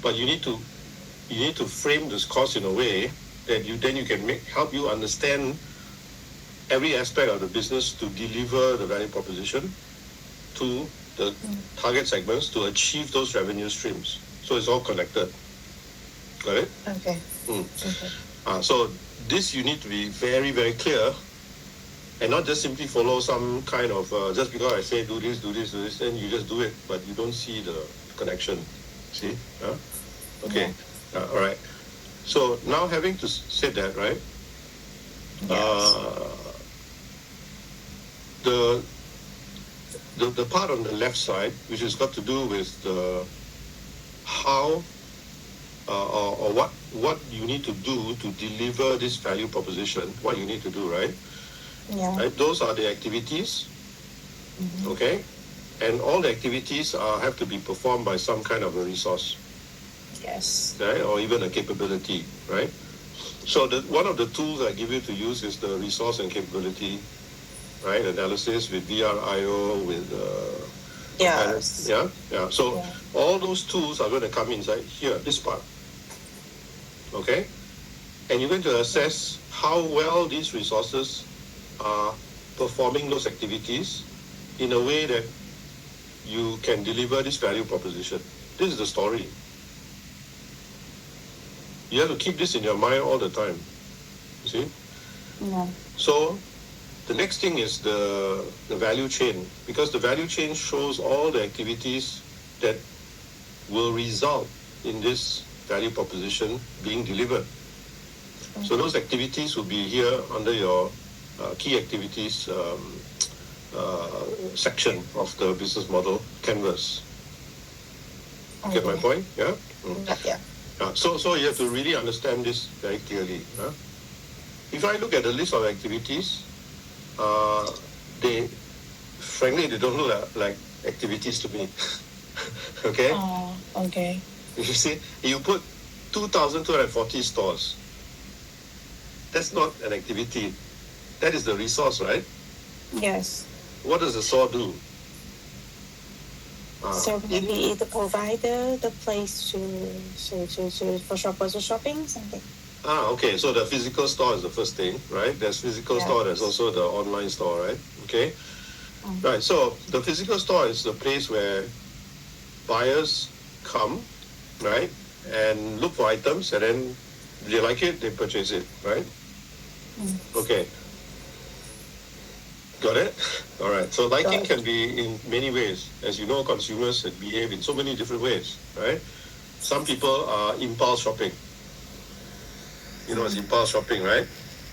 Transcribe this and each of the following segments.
but you need to frame this cost in a way that you can help you understand every aspect of the business to deliver the value proposition to the target segments to achieve those revenue streams. So it's all connected. Got it? Okay. Okay. So this you need to be very, very clear and not just simply follow some kind of, just because I say do this, then you just do it, but you don't see the connection. See? Okay. Yeah. All right. So now having to said that, right? Yes. The part on the left side, which has got to do with the how or what you need to do to deliver this value proposition, what you need to do, right? Yeah. Right? Those are the activities, okay? And all the activities have to be performed by some kind of a resource, Yes. right? Or even a capability, right? So one of the tools I give you to use is the resource and capability, right? Analysis with VRIO, with Yes. yeah. So all those tools are going to come inside here, this part, okay? And you're going to assess how well these resources are performing those activities in a way that you can deliver this value proposition. This is the story. You have to keep this in your mind all the time. You see? Yeah. So the next thing is the value chain, because the value chain shows all the activities that will result in this value proposition being delivered. So those activities will be here under your key activities section of the business model canvas. Get my point? Yeah? Yeah. So you have to really understand this very clearly. If I look at the list of activities, they don't look like activities to me. Okay? Oh, okay. You see, you put 2,240 stores. That's not an activity. That is the resource, right? Yes. What does the store do? So maybe the provider, the place for shoppers or shopping, something. Okay. So the physical store is the first thing, right? There's physical store. There's also the online store, right? Okay. Right. So the physical store is the place where buyers come, right, and look for items, and then if they like it, they purchase it, right? Okay. Got it? All right. So liking can be in many ways. As you know, consumers behave in so many different ways, right? Some people are impulse shopping. You know, it's impulse shopping, right?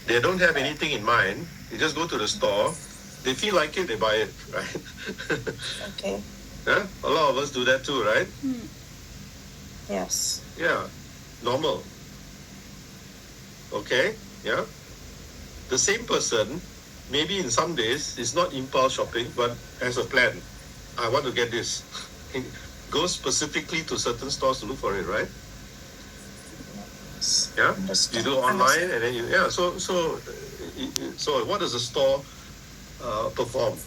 They don't have anything in mind. They just go to the store. They feel like it, they buy it, right? Okay. Yeah? A lot of us do that too, right? Yes. Yeah. Normal. Okay? Yeah? The same person, maybe in some days, is not impulse shopping, but has a plan. I want to get this. Go specifically to certain stores to look for it, right? Yeah? You do online and then so what does the store perform?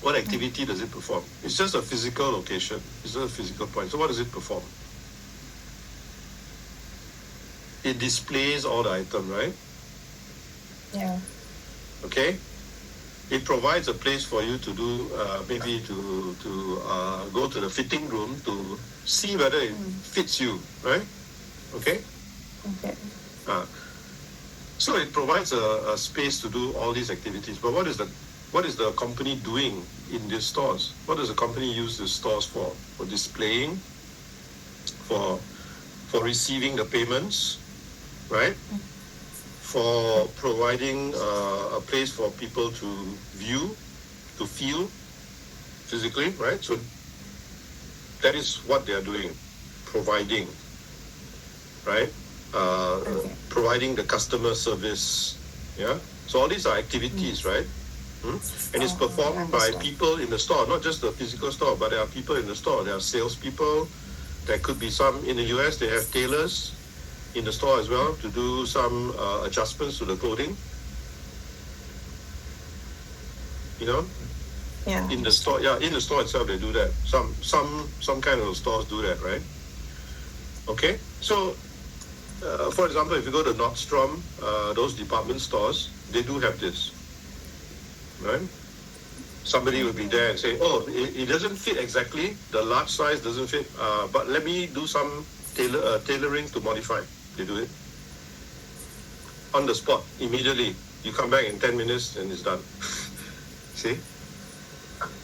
What activity does it perform? It's just a physical location. It's just a physical point. So what does it perform? It displays all the items, right? Yeah. Okay? It provides a place for you to do, maybe to go to the fitting room to see whether it fits you, right? Okay? Okay. So it provides a space to do all these activities. But what is the company doing in these stores? What does the company use these stores for? For displaying, for receiving the payments, right? For providing a place for people to view, to feel physically, right? So that is what they are doing, providing, right? Providing the customer service, yeah? So all these are activities, right? And it's performed by people in the store, not just the physical store, but there are people in the store. There are salespeople. There could be some in the US. They have tailors in the store as well to do some adjustments to the clothing. You know, in the store, in the store itself they do that. Some kind of stores do that, right? Okay, so for example, if you go to Nordstrom, those department stores, they do have this, right? Somebody will be there and say, "Oh, it doesn't fit exactly. The large size doesn't fit. But let me do some tailoring to modify." They do it on the spot immediately. You come back in 10 minutes and it's done. See?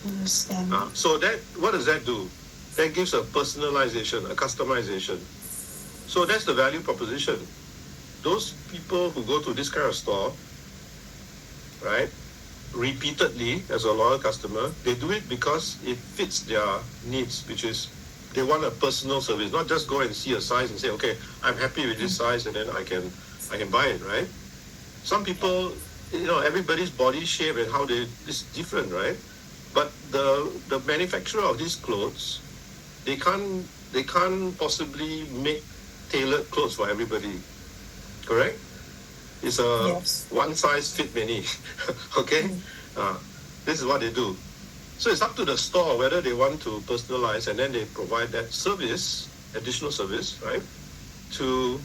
Understand. So that what does that do? That gives a personalization, a customization. So that's the value proposition. Those people who go to this kind of store, right, repeatedly as a loyal customer, they do it because it fits their needs, which is they want a personal service, not just go and see a size and say, okay, I'm happy with this size and then I can buy it, right? Some people, everybody's body shape and how they is different, right? But the manufacturer of these clothes, they can't possibly make tailored clothes for everybody, correct? It's a one size fit many. Okay, this is what they do. So it's up to the store whether they want to personalize, and then they provide that service, additional service, right, to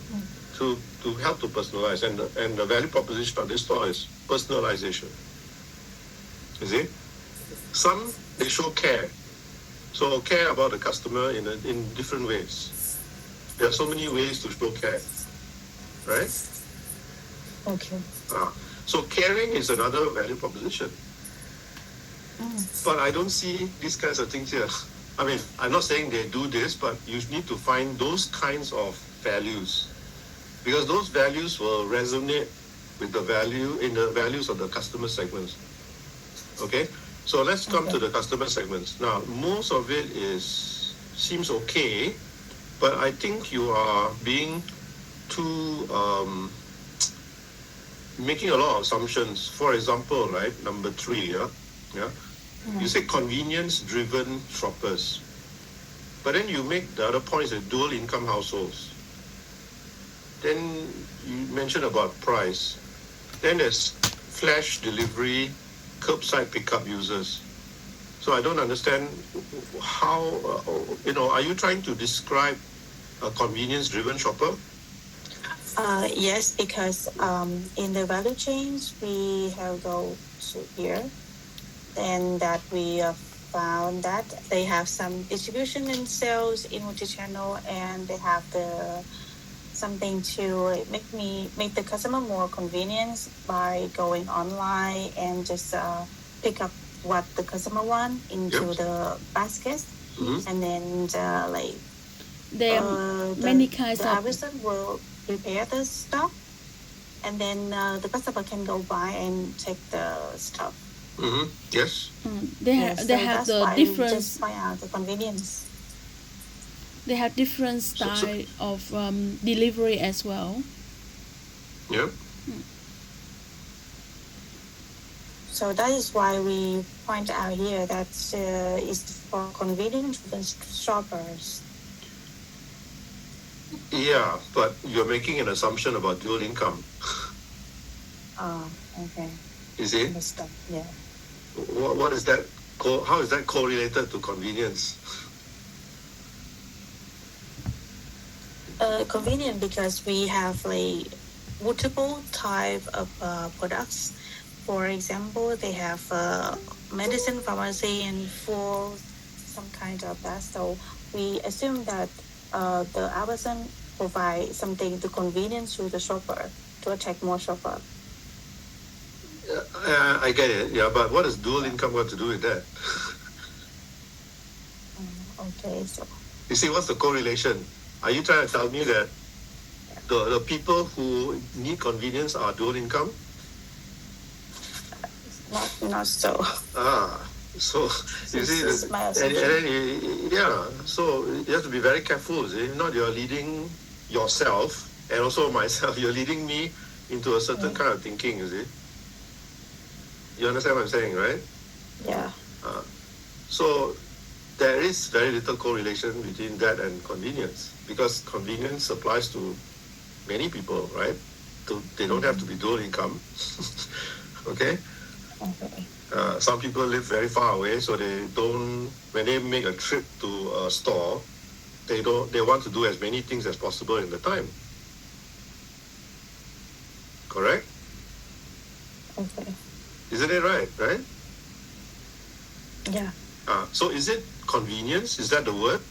help to personalize. And the value proposition of this store is personalization. You see, some they show care, so care about the customer in different ways. There are so many ways to show care, right? Okay. So caring is another value proposition. But I don't see these kinds of things here. I mean, I'm not saying they do this, but you need to find those kinds of values, because those values will resonate with the values of the customer segments. Okay, so let's come to the customer segments. Now, most of it seems okay, but I think you are being too making a lot of assumptions. For example, right, number 3, you say convenience-driven shoppers, but then you make the other points that dual income households. Then you mention about price. Then there's flash delivery, curbside pickup users. So I don't understand how, are you trying to describe a convenience-driven shopper? Yes, because in the value chains, we have go to here, and that we found that they have some distribution and sales in multi-channel, and they have something to make the customer more convenient by going online and just pick up what the customer want into the basket, and then there are many kinds the of artisan will prepare the stuff, and then the customer can go buy and take the stuff. Yes. They have the different. Just find out the convenience. They have different style of delivery as well. Yeah. So that is why we point out here that it's for convenience shoppers. Yeah, but you're making an assumption about dual income. Okay. You see? Understand. Yeah. What is that? How is that correlated to convenience? Convenient because we have multiple type of products. For example, they have medicine, pharmacy, and for some kind of that. So we assume that the artisan provide something to convenience to the shopper to attract more shopper. I get it, yeah, but what does dual income got to do with that? Okay, so you see, what's the correlation? Are you trying to tell me that the people who need convenience are dual income? Not so. So you see, and then so you have to be very careful. See? If not, you're leading yourself and also myself. You're leading me into a certain kind of thinking. You see, you understand what I'm saying, right? Yeah. So there is very little correlation between that and convenience, because convenience applies to many people, right? They don't have to be dual income. Okay. Some people live very far away, so they don't. When they make a trip to a store, They want to do as many things as possible in the time. Correct? Okay. Isn't it right? Right? Yeah. So is it convenience? Is that the word?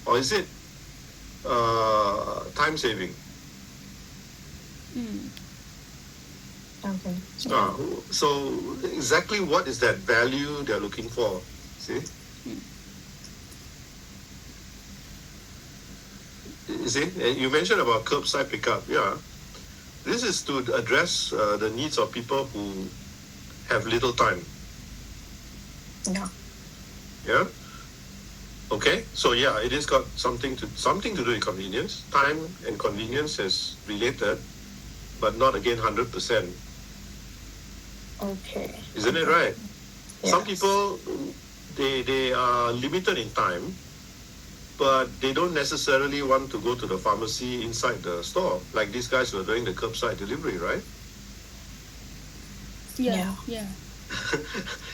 Or is it time saving? Okay. So exactly what is that value they're looking for? See? You see? You mentioned about curbside pickup. Yeah. This is to address the needs of people who have little time. Yeah. Yeah. Okay. So yeah, it has got something to do with convenience. Time and convenience is related, but not again 100%. Okay. Isn't it right? Yes. Some people they are limited in time, but they don't necessarily want to go to the pharmacy inside the store, like these guys who are doing the curbside delivery, right? Yeah.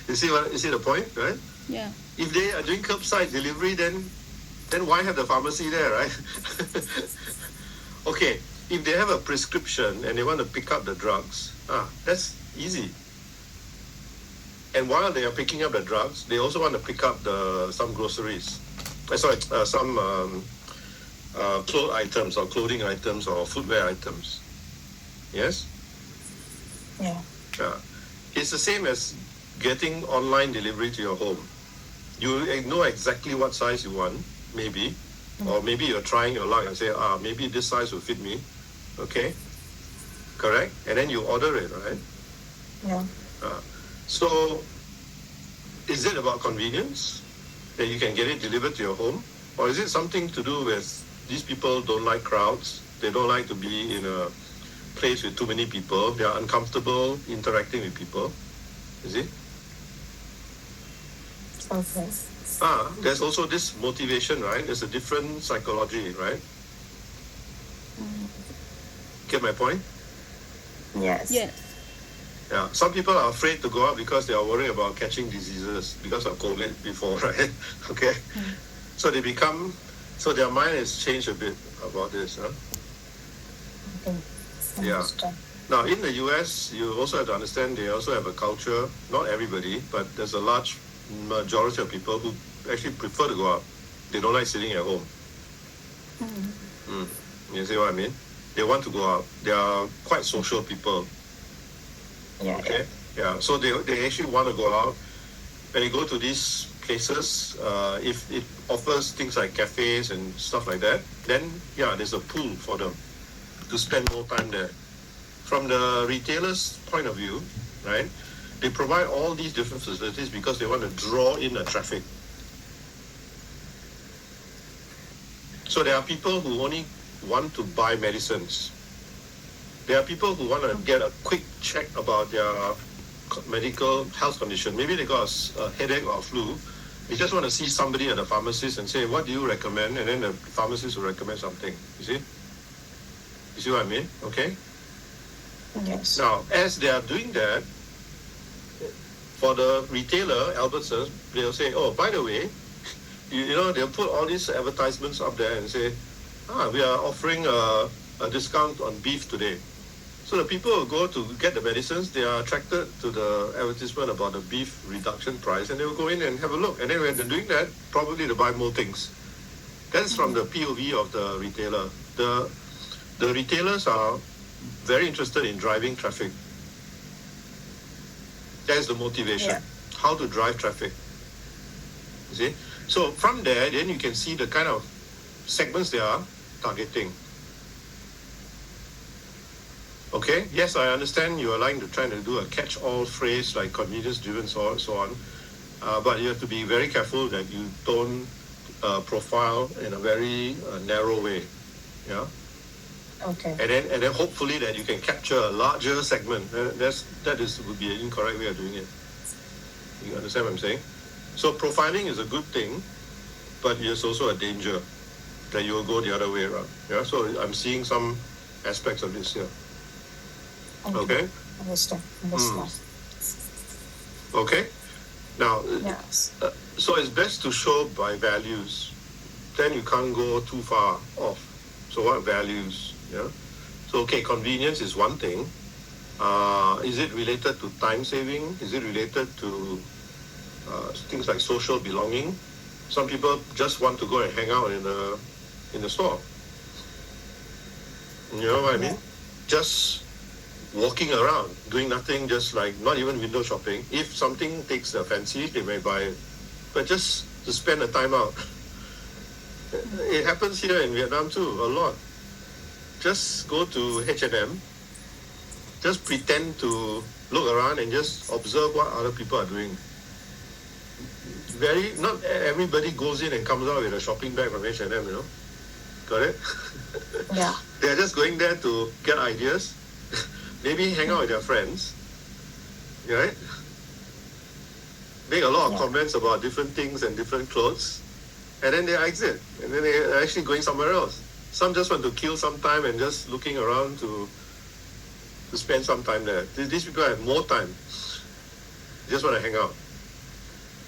You see the point, right? Yeah. If they are doing curbside delivery, then why have the pharmacy there, right? Okay, if they have a prescription and they want to pick up the drugs, that's easy. And while they are picking up the drugs, they also want to pick up some groceries. Some items or clothing items or footwear items. Yes? Yeah. It's the same as getting online delivery to your home. You know exactly what size you want, maybe. Or maybe you're trying your luck and say, maybe this size will fit me. Okay? Correct? And then you order it, right? Yeah. So, is it about convenience? That you can get it delivered to your home? Or is it something to do with these people don't like crowds? They don't like to be in a place with too many people. They are uncomfortable interacting with people. Is it? Okay. There's also this motivation, right? There's a different psychology, right? Get my point? Yes. Yes. Yeah. Some people are afraid to go out because they are worried about catching diseases because of COVID before, right? Okay. So their mind has changed a bit about this, huh? Okay. Yeah. Understand. Now, in the US, you also have to understand they also have a culture, not everybody, but there's a large majority of people who actually prefer to go out. They don't like sitting at home. You see what I mean? They want to go out. They are quite social people. Yeah. Okay? Yeah. So they actually want to go out. When you go to these places, if it offers things like cafes and stuff like that, then yeah, there's a pull for them to spend more time there. From the retailer's point of view, right, they provide all these different facilities because they want to draw in the traffic. So there are people who only want to buy medicines. There are people who want to get a quick check about their medical health condition. Maybe they got a headache or a flu. They just want to see somebody at the pharmacist and say, what do you recommend? And then the pharmacist will recommend something. You see? You see what I mean? Okay? Yes. Now, as they are doing that, for the retailer, Albertsons, they'll say, oh, by the way, they'll put all these advertisements up there and say, we are offering a discount on beef today. So the people who go to get the medicines, they are attracted to the advertisement about the beef reduction price, and they will go in and have a look. And then when they're doing that, probably they buy more things. That's from the POV of the retailer. The retailers are very interested in driving traffic. That's the motivation. Yeah. How to drive traffic. You see? So from there, then you can see the kind of segments they are targeting. Okay, yes, I understand you are trying to do a catch-all phrase like convenience-driven, so on. But you have to be very careful that you don't profile in a very narrow way. Yeah. Okay. And then hopefully that you can capture a larger segment. That would be an incorrect way of doing it. You understand what I'm saying? So profiling is a good thing, but it's also a danger that you will go the other way around. Yeah. So I'm seeing some aspects of this here. Okay. Understand. Okay. Now, Yes. so it's best to show by values. then you can't go too far off. So what values? Yeah. So okay, convenience is one thing. Is it related to time saving? Is it related to things like social belonging? Some people just want to go and hang out in the store. You know what I mean? Just walking around, doing nothing, just like not even window shopping. If something takes their fancy, they may buy it. But just to spend the time out. It happens here in Vietnam too, a lot. Just go to H&M, just pretend to look around and just observe what other people are doing. Not everybody goes in and comes out with a shopping bag from H&M, you know. Got it? Yeah. They're just going there to get ideas, maybe hang out with their friends, right? Make a lot of comments about different things and different clothes, and then they exit, and then they're actually going somewhere else. Some just want to kill some time and just looking around to spend some time there. These people have more time. They just want to hang out.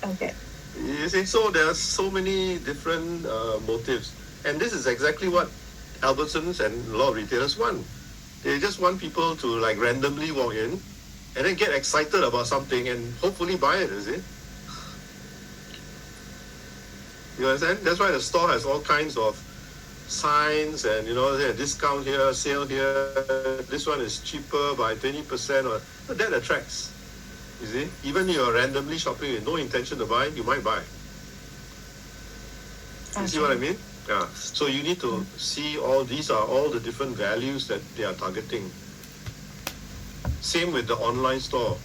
Okay. You see, so there are so many different motives. And this is exactly what Albertsons and a lot of retailers want. They just want people to like randomly walk in and then get excited about something and hopefully buy it, is it? You understand? That's why the store has all kinds of signs and, you know, discount here, sale here, this one is cheaper by 20%, or but that attracts. You see? Even if you're randomly shopping with no intention to buy, you might buy. You see what I mean? Yeah. So you need to see these are all the different values that they are targeting. Same with the online store.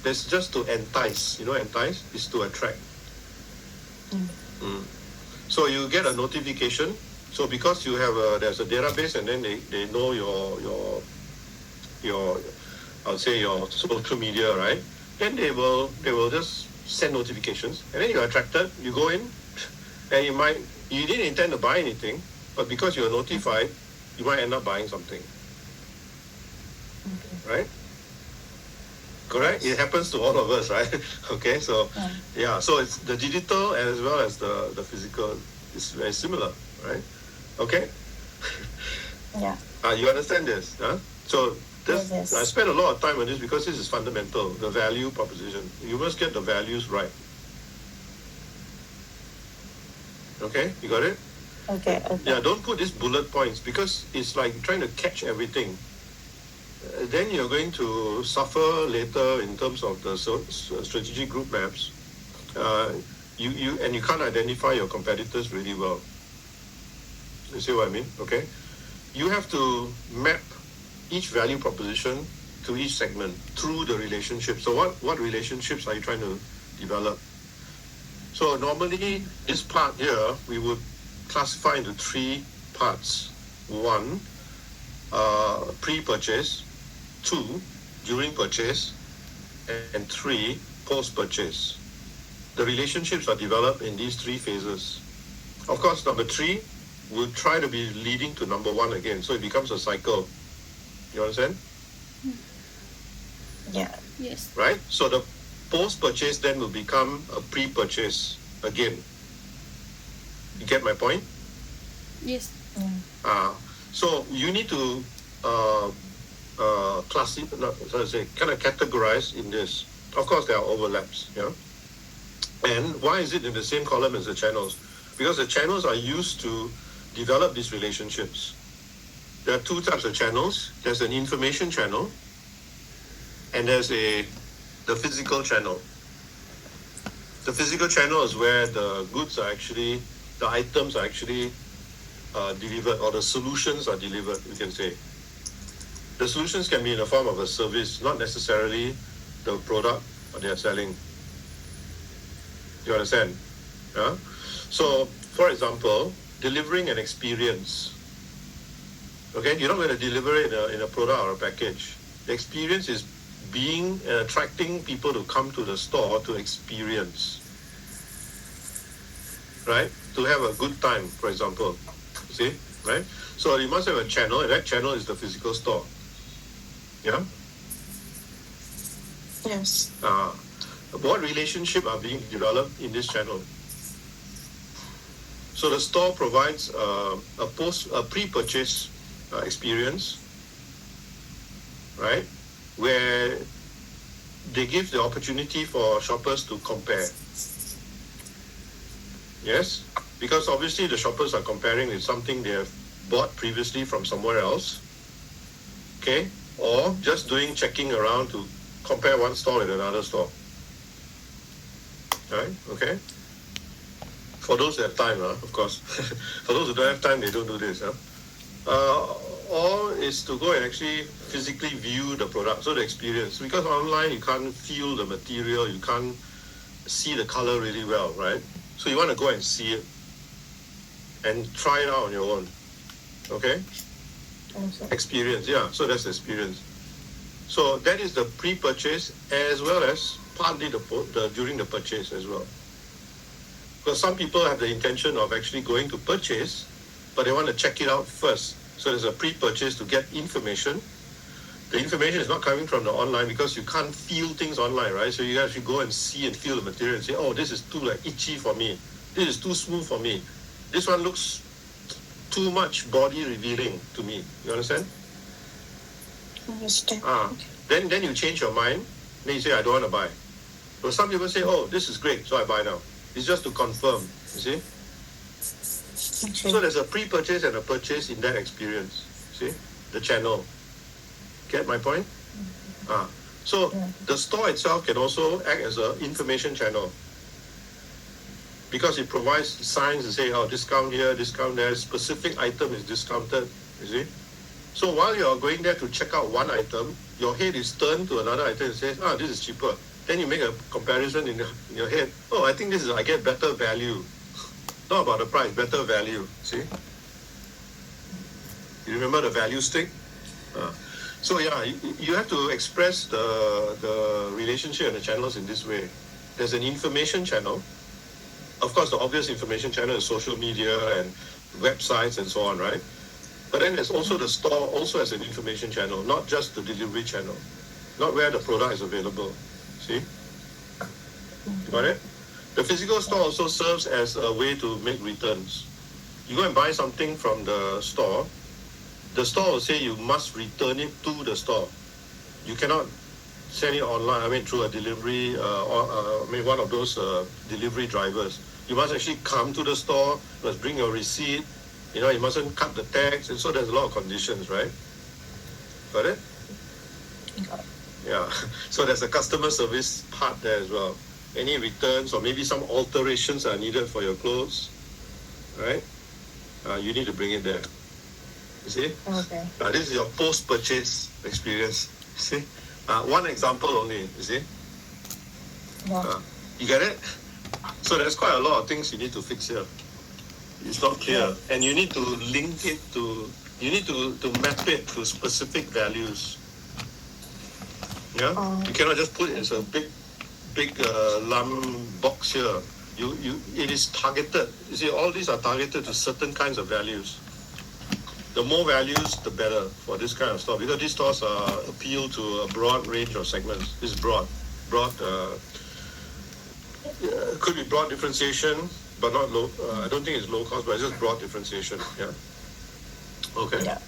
That's just to entice. You know, entice is to attract. So you get a notification. So because you have there's a database, and then they know your I'll say your social media, right? Then they will just send notifications, and then you're attracted. You go in, and you didn't intend to buy anything, but because you're notified, you might end up buying something. Right? Correct? It happens to all of us, right? Okay, so yeah, so it's the digital as well as the physical is very similar, right? Okay? Yeah. You understand this? Huh? So Yes. I spend a lot of time on this because this is fundamental, the value proposition. You must get the values right. Okay, you got it? Okay. Yeah, don't put these bullet points because it's like trying to catch everything. Then you're going to suffer later in terms of the strategic group maps. You can't identify your competitors really well. You see what I mean? Okay, you have to map each value proposition to each segment through the relationship. So what relationships are you trying to develop? So normally this part here, we would classify into 3 parts. 1, pre-purchase. 2, during purchase. And 3, post-purchase. The relationships are developed in these 3 phases. Of course, number 3 will try to be leading to number 1 again. So it becomes a cycle. You understand? Yeah. Yes. Right? So the post-purchase then will become a pre-purchase again. You get my point? Yes. So you need to kind of categorize in this. Of course, there are overlaps. Yeah. And why is it in the same column as the channels? Because the channels are used to develop these relationships. There are 2 types of channels. There's an information channel, and there's the physical channel. The physical channel is where the goods are actually, the items are actually delivered, or the solutions are delivered, we can say. The solutions can be in the form of a service, not necessarily the product they are selling. You understand? Yeah? So, for example, delivering an experience. Okay, you're not going to deliver it in a product or a package. The experience is being and attracting people to come to the store to experience. Right? To have a good time, for example. See? Right? So you must have a channel, and that channel is the physical store. Yeah? Yes. What relationship are being developed in this channel? So the store provides a pre-purchase experience, right, where they give the opportunity for shoppers to compare. Yes, because obviously the shoppers are comparing with something they have bought previously from somewhere else, okay, or just checking around to compare one store with another store. Right? Okay. For those that have time, of course. For those who don't have time, they don't do this. Or is to go and actually physically view the product, so the experience. Because online you can't feel the material, you can't see the color really well, right? So you want to go and see it and try it out on your own. Okay? Experience, yeah. So that's the experience. So that is the pre-purchase as well as partly during the purchase as well. Because some people have the intention of actually going to purchase, but they want to check it out first. So there's a pre-purchase to get information. The information is not coming from the online because you can't feel things online, right? So you actually go and see and feel the material and say, oh, this is too itchy for me. This is too smooth for me. This one looks too much body revealing to me. You understand? Understand. Then you change your mind. Then you say, I don't want to buy. So some people say, oh, this is great, so I buy now. It's just to confirm, you see? Okay. So there's a pre-purchase and a purchase in that experience. See? The channel. Get my point? So the store itself can also act as an information channel. Because it provides signs to say, oh, discount here, discount there, specific item is discounted, you see? So while you're going there to check out one item, your head is turned to another item and says, this is cheaper. Then you make a comparison in your head. Oh, I think I get better value. Not about the price, better value. See? You remember the value stick? So yeah, you have to express the relationship and the channels in this way. There's an information channel. Of course, the obvious information channel is social media and websites and so on, right? But then there's also the store also as an information channel, not just the delivery channel, not where the product is available. See? Got it? The physical store also serves as a way to make returns. You go and buy something from the store will say you must return it to the store. You cannot send it online, through a delivery, one of those delivery drivers. You must actually come to the store, you must bring your receipt, you mustn't cut the tags, and so there's a lot of conditions, right? Got it? Got it. Yeah, so there's a customer service part there as well. Any returns or maybe some alterations are needed for your clothes, right? You need to bring it there. You see? Okay. This is your post-purchase experience. You see? One example only, you see? Yeah. You get it? So there's quite a lot of things you need to fix here. It's not clear. And you need to link it you need to map it to specific values. Yeah? You cannot just put it as a big lump box here. It is targeted. You see, all these are targeted to certain kinds of values. The more values, the better for this kind of store, because these stores appeal to a broad range of segments. It's broad, could be broad differentiation, but not low. I don't think it's low cost, but it's just broad differentiation. Yeah. Okay. Yeah.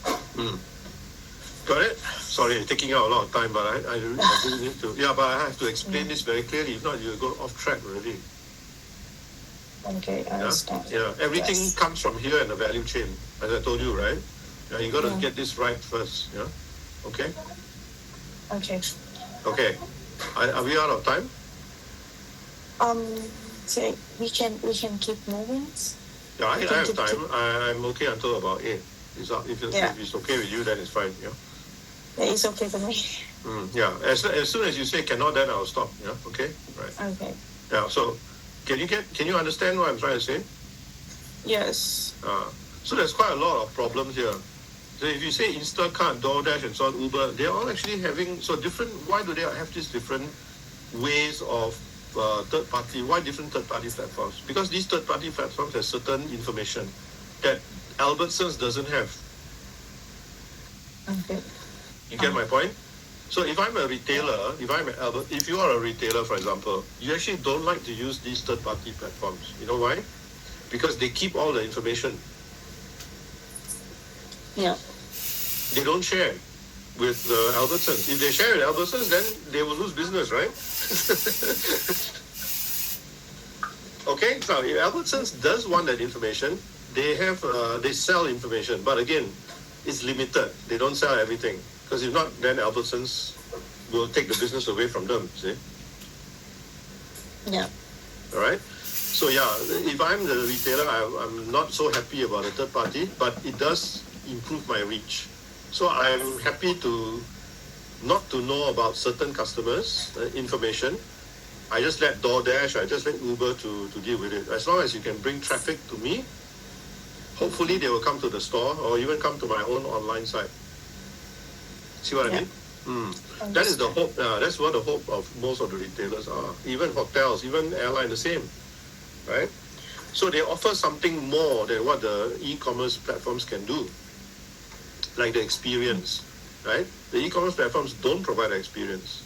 Got it? Sorry, taking out a lot of time, but I really need to. Yeah, but I have to explain this very clearly. If not, you go off track already. Okay, I understand. Yeah. Everything comes from here in the value chain, as I told you, right? Yeah, you got to get this right first. Yeah. Okay. Okay. Okay. Are we out of time? So we can keep moving. Yeah, I have time. I'm okay until about 8. If it's okay with you, then it's fine. Yeah. Yeah, it's okay for me. Yeah. As soon as you say cannot, then I'll stop. Yeah. Okay. Right. Okay. Yeah. So, can you understand what I'm trying to say? Yes. So there's quite a lot of problems here. So if you say Instacart, DoorDash, and so on, Uber, they're all actually having different. Why do they have these different ways of third-party? Why different third-party platforms? Because these third-party platforms have certain information that Albertsons doesn't have. Okay. You get my point? So if I'm a retailer, if you are a retailer, for example, you actually don't like to use these third-party platforms. You know why? because they keep all the information. Yeah. They don't share with Albertsons. If they share with Albertsons, then they will lose business, right? Okay, so if Albertsons does want that information, they sell information, but again, it's limited. They don't sell everything, because if not, then Albertsons will take the business away from them. See? Yeah. All right. So yeah, if I'm the retailer, I'm not so happy about a third party, but it does improve my reach. So I'm happy to not to know about certain customers' information. I just let DoorDash, I just let Uber to deal with it. As long as you can bring traffic to me, hopefully they will come to the store or even come to my own online site. See what I mean? That is the hope. That's what the hope of most of the retailers are. Even hotels, even airline, the same, right? So they offer something more than what the e-commerce platforms can do, like the experience, right? The e-commerce platforms don't provide an experience.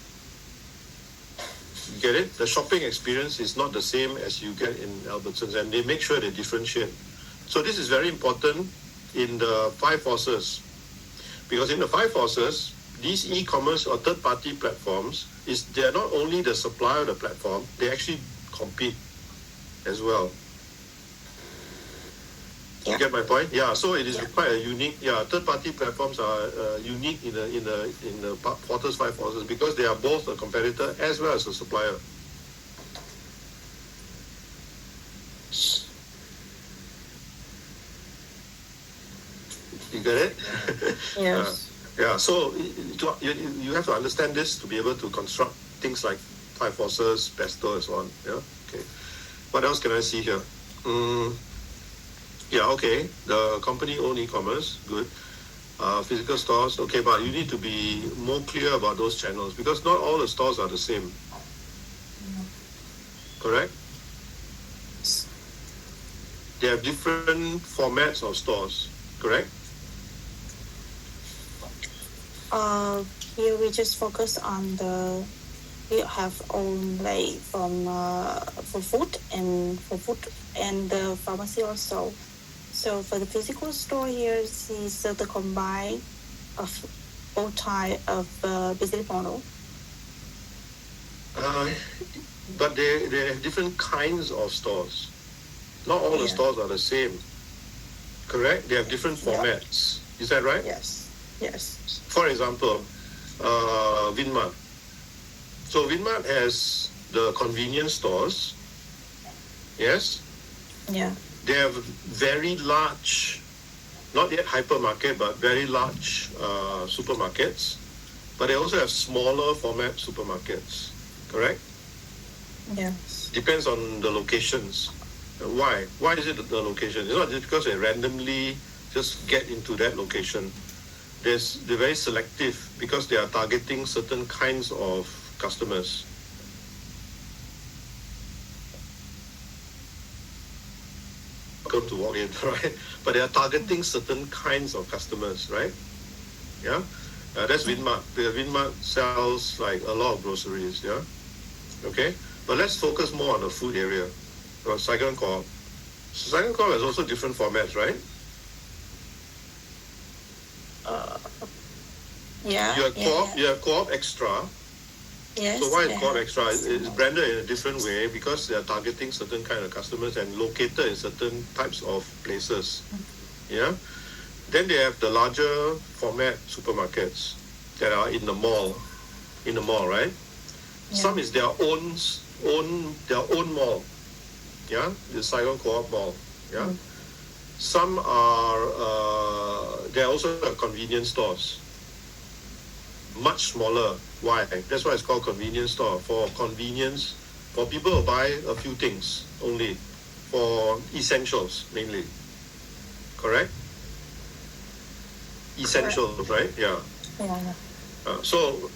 You get it? The shopping experience is not the same as you get in Albertsons, and they make sure they differentiate. So this is very important in the 5 forces, because in the 5 forces, these e-commerce or third-party platforms, they're not only the supplier of the platform, they actually compete as well. Yeah. You get my point? Yeah. So it is quite a unique. Yeah, third-party platforms are unique in the quarters 5 forces, because they are both a competitor as well as a supplier. You get it? Yes. Yeah. So you have to understand this to be able to construct things like 5 forces, pesto, and so on. Yeah. Okay. What else can I see here? Yeah, okay. The company own e-commerce, good. Physical stores, okay, but you need to be more clear about those channels, because not all the stores are the same. Correct? They have different formats of stores, correct? Here we just focus on we have own like for food and the pharmacy also. So for the physical store here is the combine of both type of business model. But they have different kinds of stores. Not all the stores are the same. Correct? They have different formats. Is that right? Yes. Yes. For example, Winmart. So Winmart has the convenience stores. Yes? Yeah. They have very large, not yet hypermarket, but very large supermarkets. But they also have smaller format supermarkets. Correct? Yes. Depends on the locations. Why? Why is it the location? It's not just because they randomly just get into that location. They're very selective because they are targeting certain kinds of customers. Welcome to walk in, right? But they are targeting certain kinds of customers, right? Yeah? That's Winmart. Winmart sells like a lot of groceries, yeah? Okay? But let's focus more on the food area. Saigon Co-op. Saigon Co-op has also different formats, right? Yeah. You have Co-op Extra. Yes. So why is Co-op Extra? It's branded in a different way because they are targeting certain kind of customers and located in certain types of places. Yeah. Then they have the larger format supermarkets that are in the mall. In the mall, right? Yeah. Some is their own mall. Yeah, the Saigon Co-op Mall. Yeah. Some are they're also convenience stores. Much smaller. Why? That's why it's called convenience store. For convenience, for people who buy a few things only, for essentials mainly. Correct? Essentials, right? Yeah. So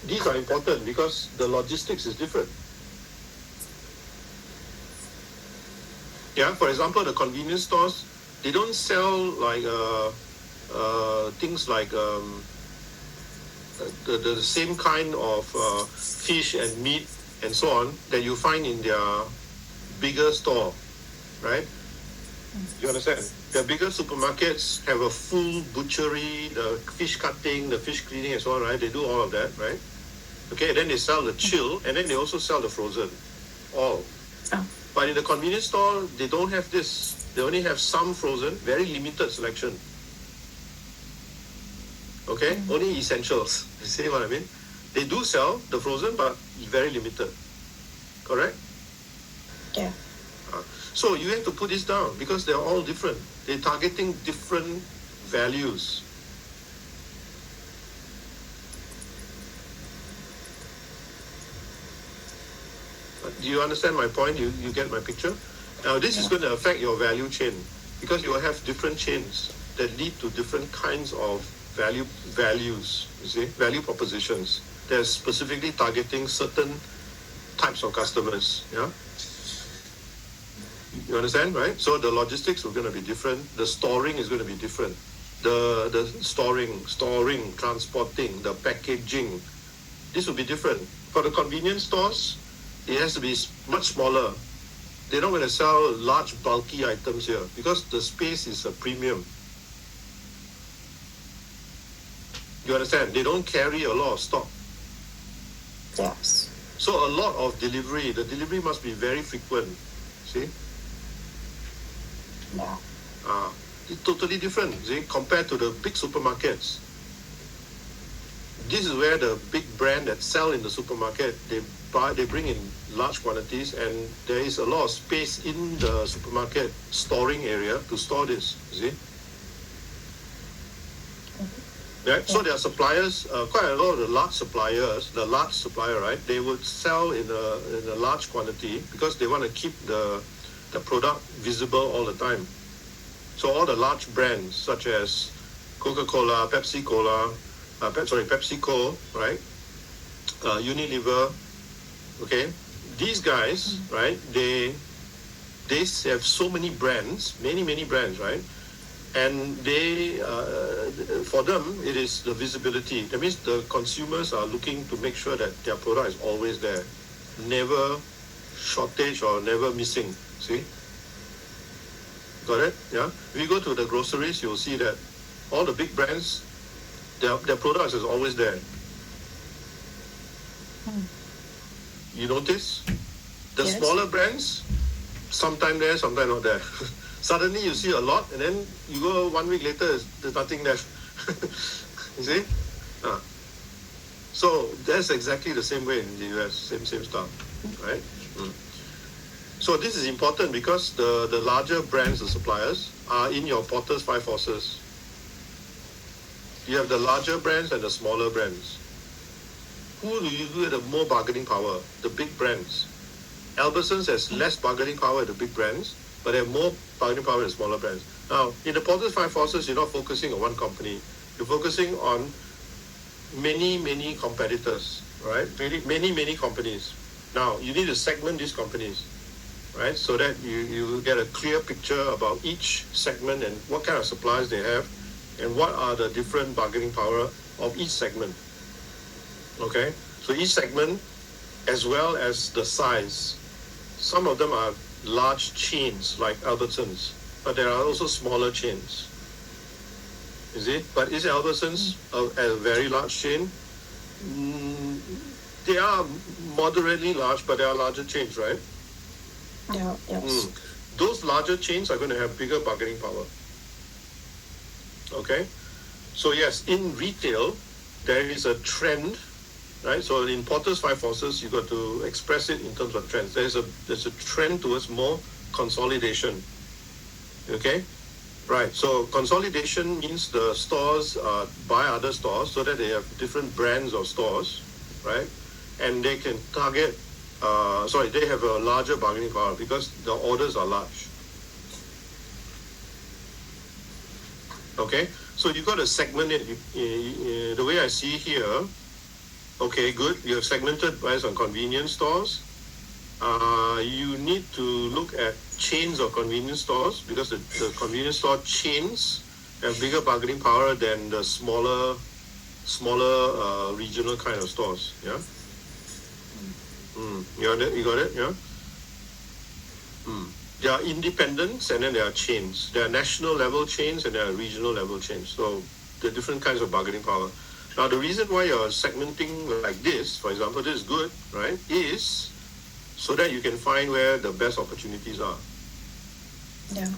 these are important because the logistics is different. Yeah, for example, the convenience stores, they don't sell like things like the same kind of fish and meat and so on that you find in their bigger store, right? You understand? The bigger supermarkets have a full butchery, the fish cutting, the fish cleaning and so on, right? They do all of that, right? Okay, then they sell the chill, and then they also sell the frozen, all. Oh. But in the convenience store, they don't have this. They only have some frozen, very limited selection. Okay, only essentials. You see what I mean? They do sell the frozen, but very limited. Correct? Yeah. So you have to put this down because they're all different. They're targeting different values. Do you understand my point? You get my picture? Now this is going to affect your value chain because you will have different chains that lead to different kinds of values, you see, value propositions. They're specifically targeting certain types of customers, yeah? You understand, right? So the logistics are going to be different. The storing is going to be different. The storing, transporting, the packaging, this will be different. For the convenience stores, it has to be much smaller. They're not going to sell large, bulky items here because the space is a premium. You understand? They don't carry a lot of stock. Yes. So a lot of delivery, the delivery must be very frequent. See? Yeah. It's totally different, see, compared to the big supermarkets. This is where the big brand that sell in the supermarket, they bring in large quantities, and there is a lot of space in the supermarket storing area to store this, you see? Right? So there are suppliers, quite a lot of the large supplier, right? They would sell in a large quantity because they want to keep the product visible all the time. So all the large brands such as Coca-Cola, PepsiCo, right? Unilever, okay? These guys, right? They have so many brands, many brands, right? And they, for them, it is the visibility. That means the consumers are looking to make sure that their product is always there, never shortage or never missing. See? Got it? Yeah. If you go to the groceries, you'll see that all the big brands, their products is always there. You notice? The Yes. smaller brands, sometime there, sometime not there. Suddenly you see a lot, and then you go 1 week later, there's nothing there. You see? So that's exactly the same way in the US, same stuff, right? So this is important because the larger brands, the suppliers, are in your Porter's 5 forces. You have the larger brands and the smaller brands. Who do you have the more bargaining power? The big brands. Albertsons has less bargaining power at the big brands, but they have more bargaining power in the smaller brands. Now, in the Porter's 5 forces, you're not focusing on one company. You're focusing on many competitors, right? Many companies. Now, you need to segment these companies, right? So that you get a clear picture about each segment and what kind of suppliers they have and what are the different bargaining power of each segment. Okay? So each segment, as well as the size. Some of them are large chains like Albertsons, but there are also smaller chains. Is it? But is Albertsons a very large chain? They are moderately large, but they are larger chains, right? Yeah. Yes. Those larger chains are going to have bigger bargaining power. Okay? So yes, in retail, there is a trend, right? So in Porter's 5 forces, you got to express it in terms of trends. There's a trend towards more consolidation. Okay? Right. So consolidation means the stores buy other stores so that they have different brands of stores, right? And they can target, they have a larger bargaining power because the orders are large. Okay? So you got to segment it. The way I see here, okay, good. You have segmented based on convenience stores. You need to look at chains of convenience stores because the convenience store chains have bigger bargaining power than the smaller regional kind of stores. Yeah. You got it. Yeah. There are independents and then there are chains. There are national level chains and there are regional level chains. So there are different kinds of bargaining power. Now, the reason why you're segmenting like this, for example, this is good, right, is so that you can find where the best opportunities are. Yeah.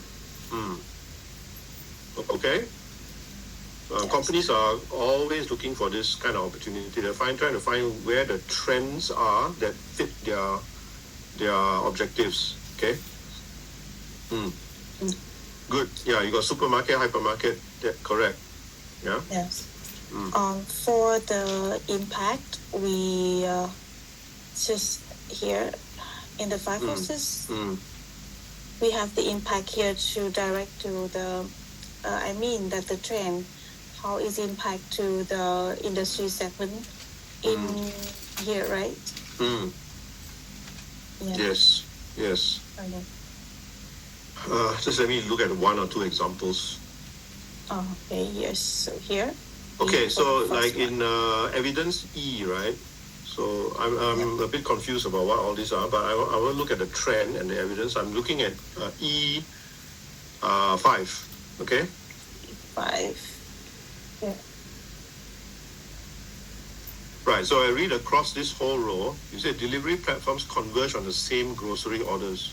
Okay? Yes. Companies are always looking for this kind of opportunity. They're trying to find where the trends are that fit their objectives. Okay? Good. Yeah, you got supermarket, hypermarket. Correct. Yeah? Yes. For the impact, we just here in the five forces, we have the impact here to direct to the, that the trend, how is impact to the industry segment in here, right? Yeah. Yes. Okay. Just let me look at one or two examples. Okay, yes. So here. Okay, so like in in evidence E, right? So I'm a bit confused about what all these are, but I will look at the trend and the evidence. I'm looking at E5, okay? 5. Yeah. Right, so I read across this whole row. You say delivery platforms converge on the same grocery orders.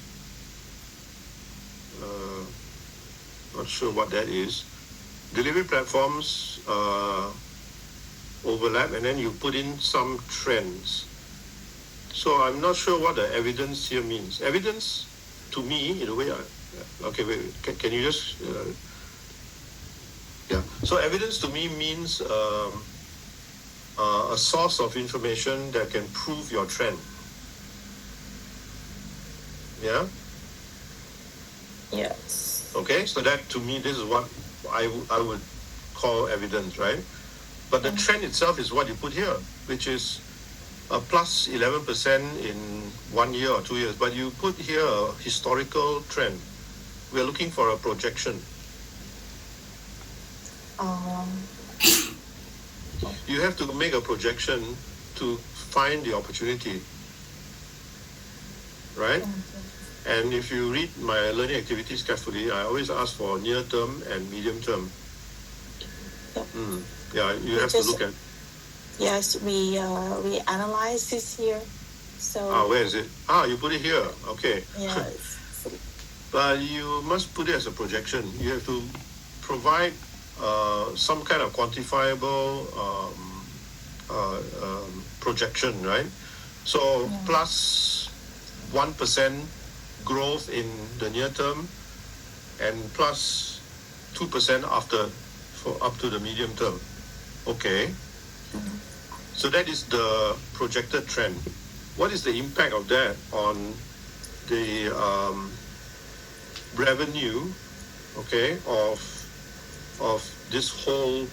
Not sure what that is. Delivery platforms overlap, and then you put in some trends. So I'm not sure what the evidence here means. Evidence, to me, in a way, okay, wait, can you just, yeah. So evidence to me means a source of information that can prove your trend. Yeah? Yes. Okay, so that to me, this is what I would call evidence, right? But the trend itself is what you put here, which is a plus 11% in 1 year or 2 years. But you put here a historical trend. We're looking for a projection. You have to make a projection to find the opportunity, right? And if you read my learning activities carefully, I always ask for near term and medium term. Yeah, you have to look at. Yes, we analyze this here. So. Where is it? You put it here. Okay. Yes. But you must put it as a projection. You have to provide some kind of quantifiable projection, right? So plus 1% growth in the near term and plus 2% after for up to the medium term. Okay. So that is the projected trend. What is the impact of that on the revenue, okay, of this whole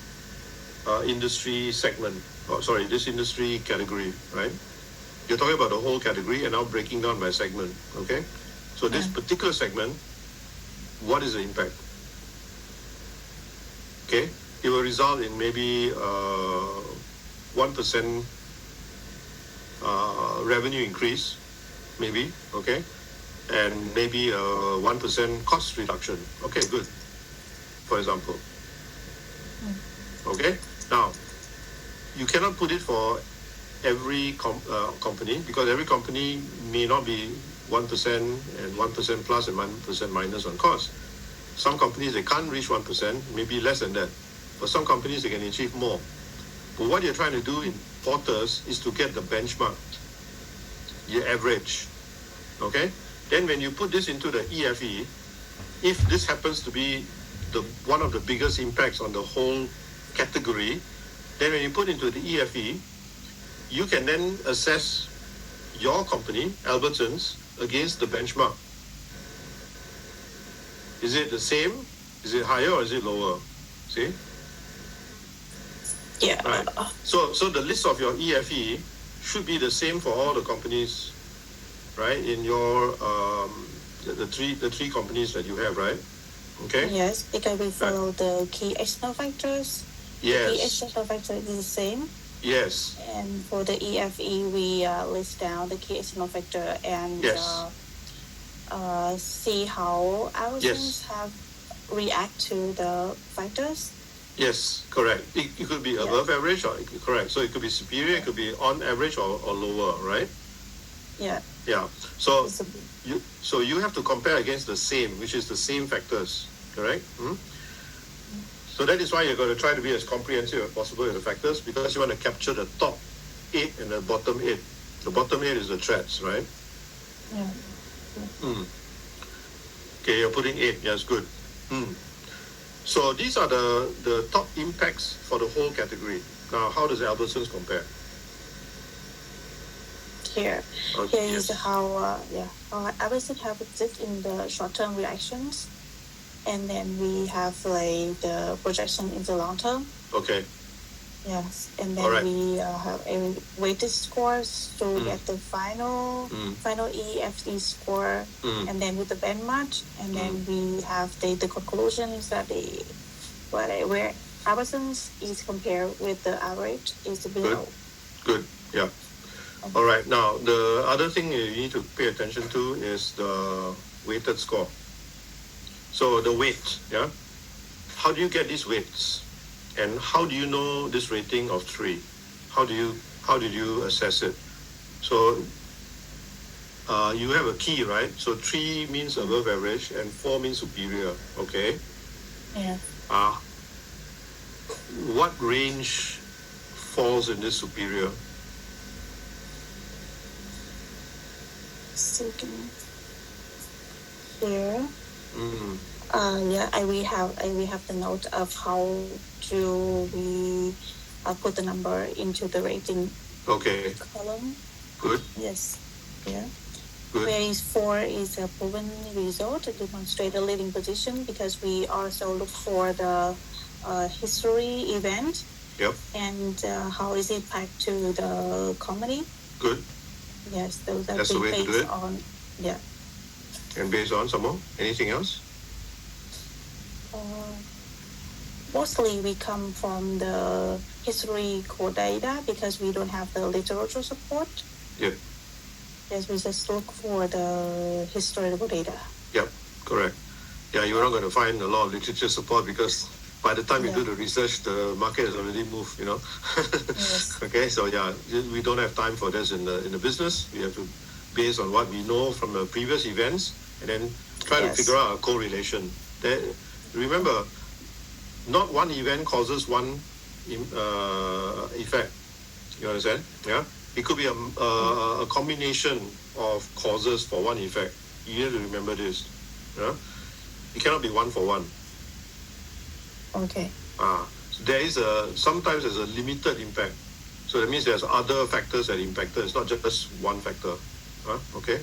industry segment? This industry category, right? You're talking about the whole category and now breaking down by segment, okay? So this particular segment, what is the impact? Okay, it will result in maybe 1% revenue increase, maybe, okay, and maybe 1% cost reduction. Okay, good. For example, okay. Now, you cannot put it for every company because every company may not be 1% and 1% plus and 1% minus on cost. Some companies, they can't reach 1%, maybe less than that. For some companies, they can achieve more. But what you're trying to do in Porters is to get the benchmark, the average, okay? Then when you put this into the EFE, if this happens to be one of the biggest impacts on the whole category, then when you put into the EFE, you can then assess your company, Albertsons, against the benchmark. Is it the same? Is it higher or is it lower? See? Yeah. Right. So the list of your EFE should be the same for all the companies, right? In your the three companies that you have, right? Okay. Yes, because we follow the key external factors. Yes. The key external factor is the same. Yes. And for the EFE, we list down the key external factor and yes. see how our Yes. students have react to the factors. Yes, correct. It could be Yeah. above average or correct. So it could be superior, it could be on average or lower, right? Yeah. Yeah. So It's a, you have to compare against the same, which is the same factors, correct? So that is why you're going to try to be as comprehensive as possible with the factors, because you want to capture the top 8 and the bottom 8. The bottom 8 is the threats, right? yeah. Okay, you're putting 8. Yes, good. So these are the top impacts for the whole category. Now, how does Albertsons compare? Here is Yes. how everything happens in the short-term reactions, and then we have like the projection in the long term. Okay. Yes, and then All right. we have a weighted scores to get the final EFE score, and then with the benchmark, and then we have the conclusions that where Albertsons is compared with the average is below. Good. Yeah. All right. Now, the other thing you need to pay attention to is the weighted score. So the weight, yeah. How do you get these weights, and how do you know this rating of 3? How did you assess it? So you have a key, right? So 3 means above average, and 4 means superior. Okay. Yeah. What range falls in this superior? Second here. We have the note of how do we put the number into the rating column. Good. Yes. Yeah. Good. Whereas 4 is a proven result to demonstrate a leading position, because we also look for the history event. Yep. And how is it impact to the company. Good. Yes, those are That's the way to do based it. on, yeah. And based on some more? Anything else? Mostly we come from the history core data, because we don't have the literature support. Yep. Yes, we just look for the historical data. Yep, correct. Yeah, you're not going to find a lot of literature support, because by the time you do the research, the market has already moved, Yes. Okay, so yeah, we don't have time for this in the business. We have to base on what we know from the previous events, and then try to figure out a correlation. Remember, not one event causes one effect. You understand? Yeah, it could be a combination of causes for one effect. You need to remember this. Yeah, it cannot be one for one. Okay. So there is sometimes there's a limited impact. So that means there's other factors that impacted. It's not just one factor. Okay.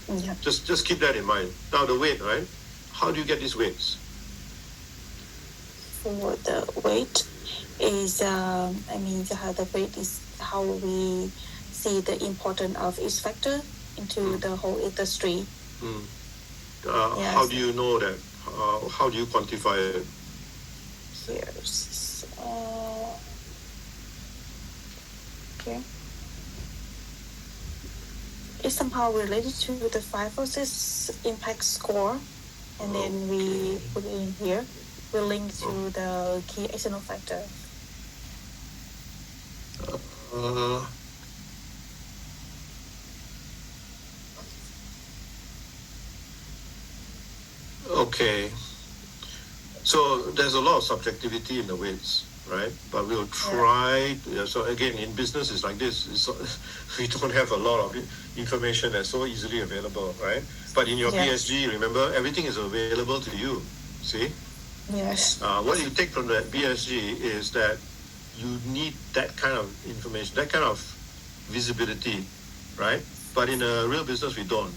Yeah. Just keep that in mind. Now the weight, right? How do you get these weights? For the weight is, the weight is how we see the importance of each factor into the whole industry. How do you know that? How do you quantify it? Here's here. It's somehow related to the 5 or 6 impact score, and then we put it in here. We link to the key external factor. Okay. So there's a lot of subjectivity in the weights, right? But we'll try. So again, in business, it's like this. We don't have a lot of information that's so easily available, right? But in your PSG, remember, everything is available to you. See? Yes. What you take from that PSG is that you need that kind of information, that kind of visibility, right? But in a real business, we don't.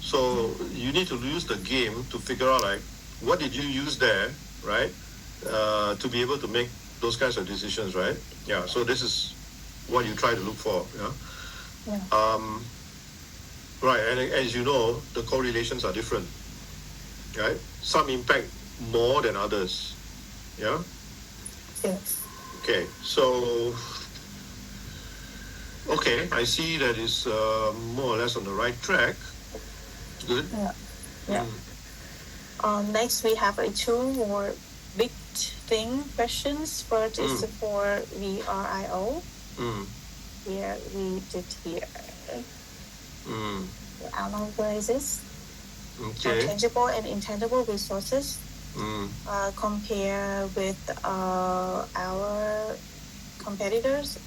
So you need to use the game to figure out, like, what did you use there, right? To be able to make those kinds of decisions, right? Yeah. So this is what you try to look for. Yeah. Right. And as you know, the correlations are different, right? Some impact more than others. Yeah. Yes. Okay. So. Okay, I see that it's more or less on the right track. Good. Yeah. Next, we have two more big questions. First is for VRIO. Here we did here. Analysis tangible and intangible resources. Compare with our competitors,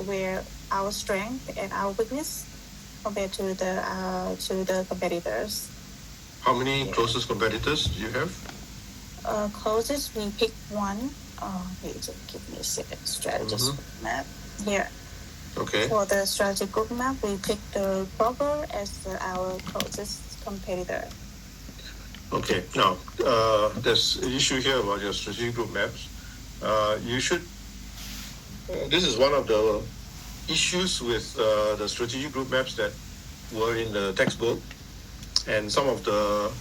where our strength and our weakness compared to the competitors. How many closest competitors do you have? Closest, we pick one. Wait, give me a second. Strategist map here. Okay. For the strategy group map, we pick the Kroger as our closest competitor. Okay. Now, there's an issue here about your strategic group maps. You should. This is one of the issues with the strategic group maps that were in the textbook, and some of the